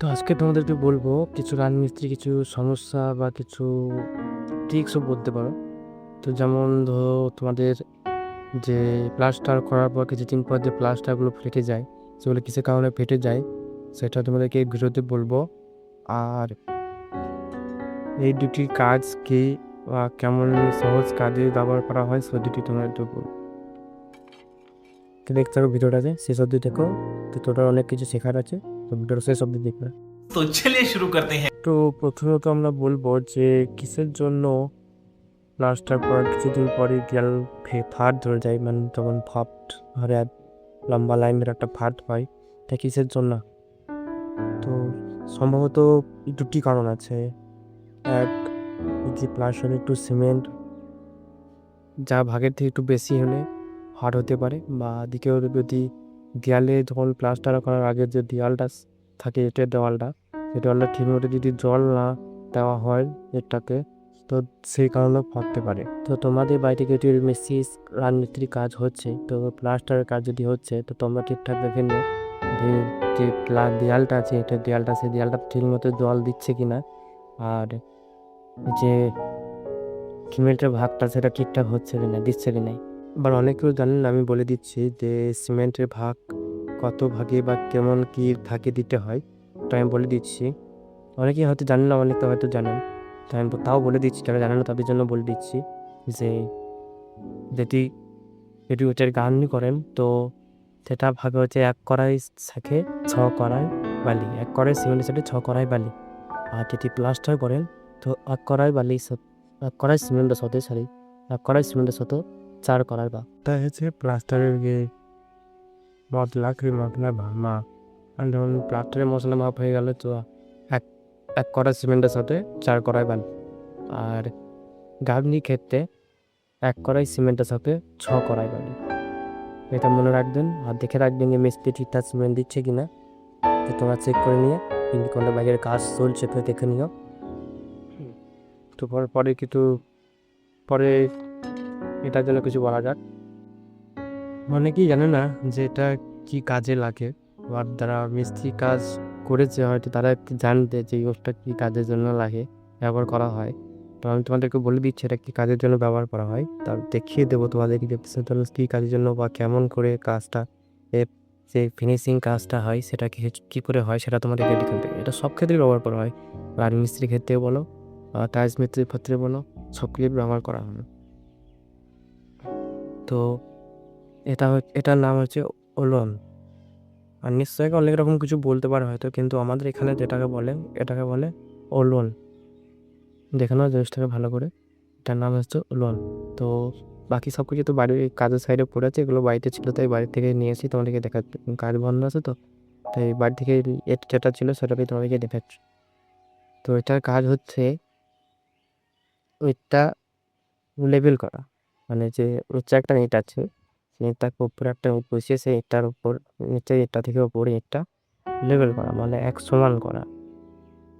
তো আজকে তোমাদেরকে বলবো কিছু রাজমিস্ত্রি কিছু সমস্যা বা কিছু ট্রিক্সও বলতে পারো। তো যেমন ধরো তোমাদের যে প্লাস্টার করার পর কিছুদিন পর যে প্লাস্টারগুলো ফেটে যায়, সেগুলো কিসের কারণে ফেটে যায় সেটা তোমাদেরকে এই ভিডিওতে বলবো। আর এই দুটি কাজ কি বা কেমন সহজ কাজে ব্যবহার করা হয় সে দুটি তোমাদের বলবো। তো দেখতে থাকো ভিডিওটাতে শেষ অবধি দেখো, তো তোটার অনেক কিছু শেখার আছে, তো ভিডিওটা শেষ অবধি দেখবে। तो चलिए शुरू करते हैं। তো প্রথমত আমরা বলবো যে কিসের জন্য প্লাস্টার করার কিছুদিন পরে দেয়াল ফাট ধরে যায়, মানে যখন ফাট ধরে আর লম্বা লাইনের একটা ফাট হয়, এটা কিসের জন্য? তো সম্ভবত দুটি কারণ আছে। এক, যে প্লাস্টারে একটু সিমেন্ট যা ভাগের থেকে একটু বেশি হলে ফাট হতে পারে, বা দ্বিতীয় যদি দেয়ালে যখন প্লাস্টার করার আগে যে দেওয়ালটা থাকে, এঁটের দেওয়ালটা, সেই দেওয়ালটা ঠিকমতো যদি জল না দেওয়া হয় এটাকে, তো সেই কারণেও ফাটতে পারে। তো তোমাদের বাড়িতে যদি রাজমিস্ত্রি কাজ হচ্ছে, তো প্লাস্টারের কাজ যদি হচ্ছে, তো তোমরা ঠিকঠাক দেখে নিও যে যে দেয়ালটা আছে, এটা দেয়ালটা সেই দেয়ালটা ঠিকমতো জল দিচ্ছে কিনা, আর যে সিমেন্টের ভাগটা সেটা ঠিকঠাক হচ্ছে কিনা, দিচ্ছে কিনা। আবার অনেকেও জানেন না, আমি বলে দিচ্ছি যে সিমেন্টের ভাগ কত ভাগে বা কেমন কি ভাগে দিতে হয়, তো আমি বলে দিচ্ছি। অনেকেই হয়তো জানেন না, অনেকে হয়তো জানেন, তো আমি তাও বলে দিচ্ছি, যারা জানেন না তাদের জন্য বলে দিচ্ছি যে যদি যদি ওটার গাঁথনি করেন, তো সেটা ভাগে হচ্ছে 1 কড়াই শাকে 6 কড়াই বালি, 1 কড়াই সিমেন্টের সাথে 6 কড়াই বালি। আর যদি প্লাস্টার করেন, তো 1 কড়াই বালি 1 কড়াই সিমেন্টের সাথে, সরি, 1 কড়াই সিমেন্টের সাথে 4 কড়াই বা, তাই হচ্ছে প্লাস্টারের মশলা কি মশলা ভামা। আর যখন প্লাস্টারের মশলা মাপ হয়ে গেল, তো এক 1 কড়াই সিমেন্টের সাথে 4 কড়াই বালি। আর গাঁথনির ক্ষেত্রে 1 কড়াই সিমেন্টের সাথে 6 কড়াই বালি। এটা মনে রাখবেন, আর দেখে রাখবেন যে মিস্ত্রি ঠিকঠাক সিমেন্ট দিচ্ছে কিনা, তো তোমরা চেক করে নিয়ে কিন্তু কোনটা বাইরের কাজ চলছে তো দেখে নিও। তো পরে কিন্তু পরে এটার জন্য কিছু বলা যাক। অনেকেই জানে না যে এটা কি কাজে লাগে, আর যারা মিস্ত্রি কাজ করেছে হয়তো তারা একটু জানতে যে ওটা কি কাজের জন্য লাগে, ব্যবহার করা হয়। তো আমি তোমাদেরকে বলে দিচ্ছি এটা কি কাজের জন্য ব্যবহার করা হয়, তার দেখিয়ে দেবো তোমাদের কি কাজের জন্য বা কেমন করে কাজটা, এর যে ফিনিশিং কাজটা হয় সেটা কি করে হয় সেটা তোমাদেরকে দেখাতে হবে। এটা সব ক্ষেত্রে ব্যবহার করা হয়, আর মিস্ত্রির ক্ষেত্রে বলো, টাইলস মিস্ত্রির ক্ষেত্রে বলো, সব ক্ষেত্রে ব্যবহার করা হয়। তো এটার নাম হচ্ছে ওলন। আর নিশ্চয়ই অনেক রকম কিছু বলতে পারে হয়তো, কিন্তু আমাদের এখানে যেটাকে বলে এটাকে বলে ওলন। দেখে নাও জিনিসটাকে ভালো করে, এটার নাম হচ্ছে ওলন। তো বাকি সব কিছু তো বাড়ির কাজের সাইডে পড়ে আছে, এগুলো বাড়িতে ছিল তাই বাড়ি থেকে নিয়ে এসেছি তোমাদেরকে দেখাচ্ছি। কাজ বন্ধ আছে তো, তাই বাড়ি থেকে যেটা ছিল সেটাকে তোমাদেরকে দেখাচ্ছি। তো এটার কাজ হচ্ছে এটা লেবেল করা, মানে যে নিচে একটা ইট আছে, নেটটাকে উপরে একটা ইট বসিয়ে সেই ইটটার উপর, নিচে ইটটা থেকে উপরে ইটটা লেবেল করা, মানে এক সমান করা।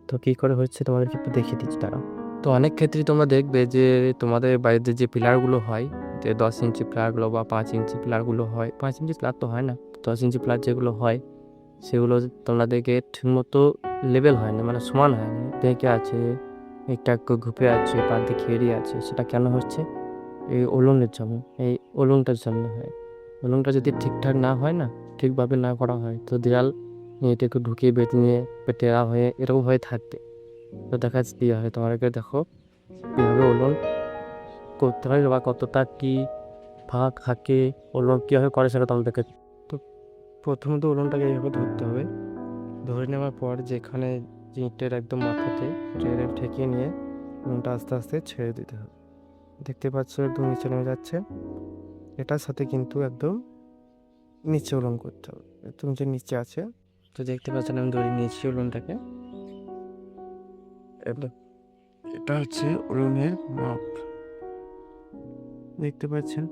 তো কি করে হচ্ছে তোমাদেরকে একটু দেখিয়ে দিচ্ছি তারা। তো অনেক ক্ষেত্রেই তোমরা দেখবে যে তোমাদের বাড়িতে যে পিলারগুলো হয়, যে 10 ইঞ্চি পিলারগুলো বা 5 ইঞ্চি পিলারগুলো হয়, 5 ইঞ্চি পিলার তো হয় না, 10 ইঞ্চি পিলার যেগুলো হয় সেগুলো তোমরা দেখে ঠিকমতো লেবেল হয় না, মানে সমান হয় না, দেখে আছে একটা ঘুপে আছে পা দিয়ে খেয়ে আছে। সেটা কেন হচ্ছে? এই ওলনের জন্য, এই ওলনটার জন্য হয়। ওলনটা যদি ঠিকঠাক না হয় না, ঠিকভাবে না করা হয়, তো দেয়াল এটাকে ঢুকিয়ে বেঁধে নিয়ে টেরা হয়ে এরকম হয়ে থাকবে। তো দেখা যাচ্ছে কী হয়, তোমাদেরকে দেখো কীভাবে ওলন করতে হয় বা কতটা কি ভাগ থাকে, ওলন কীভাবে করে সেটা তোমাদেরকে। তো প্রথমত ওলনটাকে এইভাবে ধরতে হবে, ধরে নেওয়ার পর যেখানে ইটের একদম মাথাতে এটা ঠেকিয়ে নিয়ে ওলনটা আস্তে আস্তে ছেড়ে দিতে হবে। দেখতে পাচ্ছ একদম নিচে নেমে যাচ্ছে, এটার সাথে কিন্তু একদম নিচে ওলন করতে হবে, একদম যে নিচে আছে। তো দেখতে পাচ্ছেন আমি ধরে নিয়েছি ওলনটাকে, এটা হচ্ছে ওলনের মাপ, দেখতে পাচ্ছেন।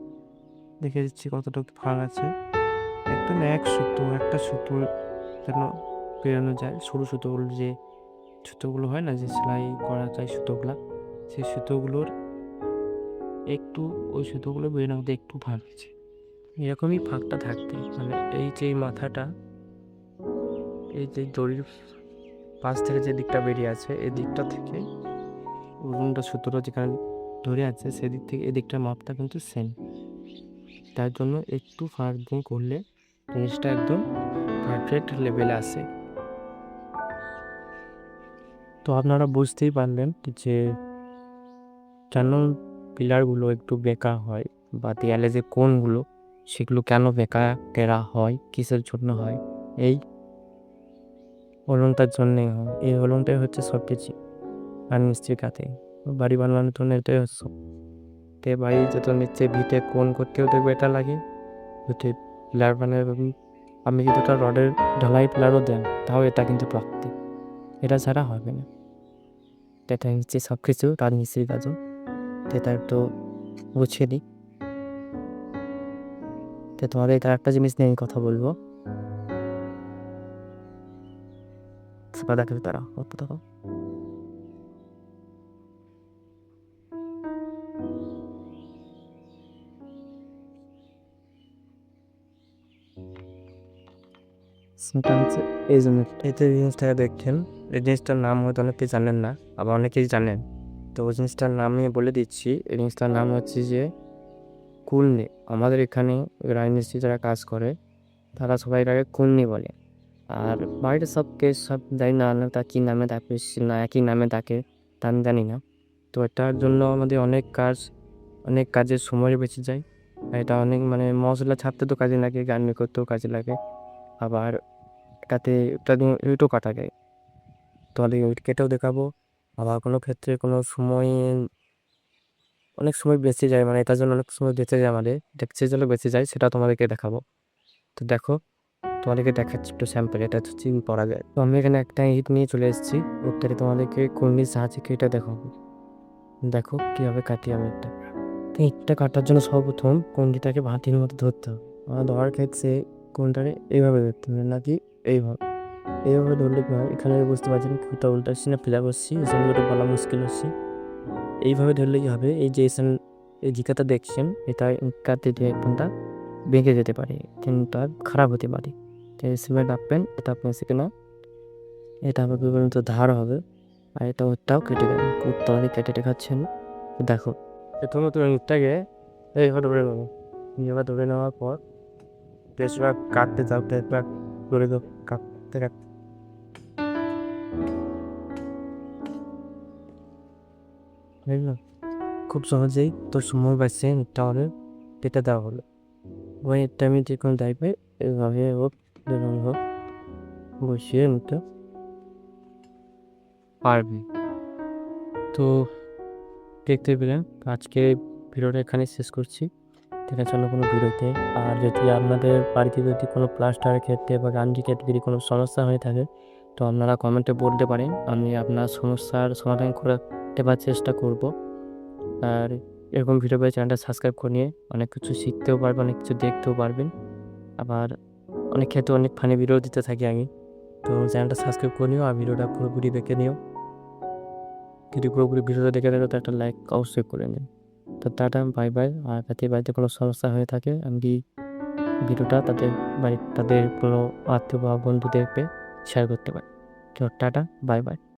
দেখে দিচ্ছি কতটুকু ফাঁক আছে, একদম একটা সুতো যেন বেরোনো যায়, সরু সুতোগুলো, যে সুতোগুলো হয় না যে সেলাই করা যায় সুতোগুলা, সেই সুতোগুলোর একটু, ওই সুতোগুলো বেরোনোর মধ্যে একটু ফাঁক আছে, এরকমই ফাঁকটা থাকতে, মানে এই যে মাথাটা, এই যে দড়ির পাশ থেকে যে দিকটা বেরিয়ে আছে এই দিকটা থেকে উল্টো সূত্র যেখানে ধরে আছে সেদিক থেকে এদিকটার মাপটা কিন্তু সেম, তার জন্য একটু ফাঁক দিয়ে করলে জিনিসটা একদম পারফেক্ট লেভেলে আসে। তো আপনারা বুঝতেই পারলেন যে কেন পিলারগুলো একটু বেঁকা হয় বা দেয়ালে যে কোণগুলো সেগুলো কেন বেঁকা টেরা হয়, কিসের জন্য হয়। এই হলনটার জন্যেই হয়। এই হলনটাই হচ্ছে সব কিছু আর মিস্ত্রির কাছে বাড়ি বানানোর জন্য এটাই হচ্ছে সব। তে বাড়ি যত নিচে ভিটে কোণ করতেও দেখবে এটা লাগে, যদি পিলার বানাবে আপনি যদি ওটা রডের ঢালাই পিলারও দেন তাও এটা কিন্তু প্রাপ্তি, এটা ছাড়া হবে না। এটা হচ্ছে সব কিছু রাজমিস্ত্রির কাজও। এটা একটু গুছিয়ে দিই। তো তোমাদের আরেকটা জিনিস নিয়ে আমি কথা বলবো, সেটা দেখো তারা অত দেখো। সেটা হচ্ছে এই জন্য এতে জিনিসটা দেখছেন, এই জিনিসটার নাম হয়তো অনেকেই জানেন না, আবার অনেকেই জানেন। তো ওই জিনিসটার নাম আমি বলে দিচ্ছি। এই জিনিসটার নাম হচ্ছে যে কুলনি। আমাদের এখানে রাজমিস্ত্রি যারা কাজ করে তারা সবাই এটাকে কুলনি বলে। আর বাড়িতে সব জানি না তা কী নামে ডাকে, না একই নামে ডাকে তা আমি জানি না। তো এটার জন্য আমাদের অনেক কাজের সময় বেঁচে যায়। আর এটা অনেক মশলা ছাড়তে তো কাজে লাগে, গার্নি করতেও কাজে লাগে, আবার এটাতে এটা দিয়ে ইটও কাটা যায়। তো আমি ইট কেটেও দেখাবো। আবার কোনো ক্ষেত্রে কোনো সময় অনেক সময় বেঁচে যায়, এটার জন্য অনেক সময় বেঁচে যায়, আমাদের এটা কিসের জন্য বেঁচে যায় সেটা তোমাদেরকে দেখাবো। তো দেখো, তোমাদেরকে দেখাচ্ছি একটু স্যাম্পল, এটা হচ্ছে পড়া যায়। তো আমি এখানে একটা ইট নিয়ে চলে এসেছি, ওটাকে তোমাদেরকে কর্নির সাহায্যে কেটে দেখাবো। দেখো কীভাবে কাটি আমি ইটটা। তো ইটটা কাটার জন্য সর্বপ্রথম কন্ডিটাকে ভাতির মতো ধরতে হবে। আমার ধরার ক্ষেত্রে কোনটাকে এইভাবে ধরতে হবে, নাকি এইভাবে এইভাবে ধরলে কি হয়, এখানে বুঝতে পারছেন খুঁটা উল্টাচ্ছি না ফিলা করছি, এই জন্য বলা মুশকিল হচ্ছে। এইভাবে ধরলে কি হবে, এই যে এই জিকাটা দেখছেন এটা কাটতে দিয়ে কোনটা বেঁকে যেতে পারে, কিন্তু খারাপ হতে পারে। তো সিমেন্ট রাখবেন, এটা আপনি সেখানে এটা আবার বিভিন্ন ধার হবে, আর এটা ওটাও কেটে দেবেন, উত্তরে কেটে দেখাচ্ছেন। দেখো প্রথমত ইটটাকে এইভাবে ধরে নেবো, এইভাবে ধরে নেওয়ার পর বেশিরভাগ কাটতে যাও, বেশিরভাগ ধরে দাও, কাটতে কাটতে বুঝলো? খুব সহজেই তোর সময় বাঁচছে ইটটা আমাদের কেটে দেওয়া হলো। ওই ইটটা আমি যে কোনো টাইপে এইভাবে হোক যেভাবে হোক বসিয়ে নিতে পারবি। তো দেখতে পেলেন আজকে ভিডিওটা এখানে শেষ করছি, দেখার জন্য কোনো ভিডিওতে। আর যদি আপনাদের বাড়িতে যদি কোনো প্লাস্টারের ক্ষেত্রে বা গান্ধী ক্ষেত্রে যদি কোনো সমস্যা হয়ে থাকে তো আপনারা কমেন্টে বলতে পারেন, আমি আপনার সমস্যার সমাধান করে দেওয়ার চেষ্টা করব। আর এরকম ভিডিও পেয়ে চ্যানেলটা সাবস্ক্রাইব করে নিয়ে অনেক কিছু শিখতেও পারবেন, অনেক কিছু দেখতেও পারবেন। আবার অনেক ক্ষেত্রে অনেক ফানি ভিডিও দিতে থাকি আমি। তো চ্যানেলটা সাবস্ক্রাইব করে নিও আর ভিডিওটা পুরোপুরি দেখে নিও। যদি পুরোপুরি ভিডিওটা দেখে থাকো তো একটা লাইক অবশ্যই করে নিন। তো টাটা, বাই বাই। আর যাতে বাড়িতে কোনো সমস্যা হয়ে থাকে আমি ভিডিওটা তাদের কোনো আত্মীয় বা বন্ধুদেরকে শেয়ার করতে পারি। তো টাটা, বাই বাই।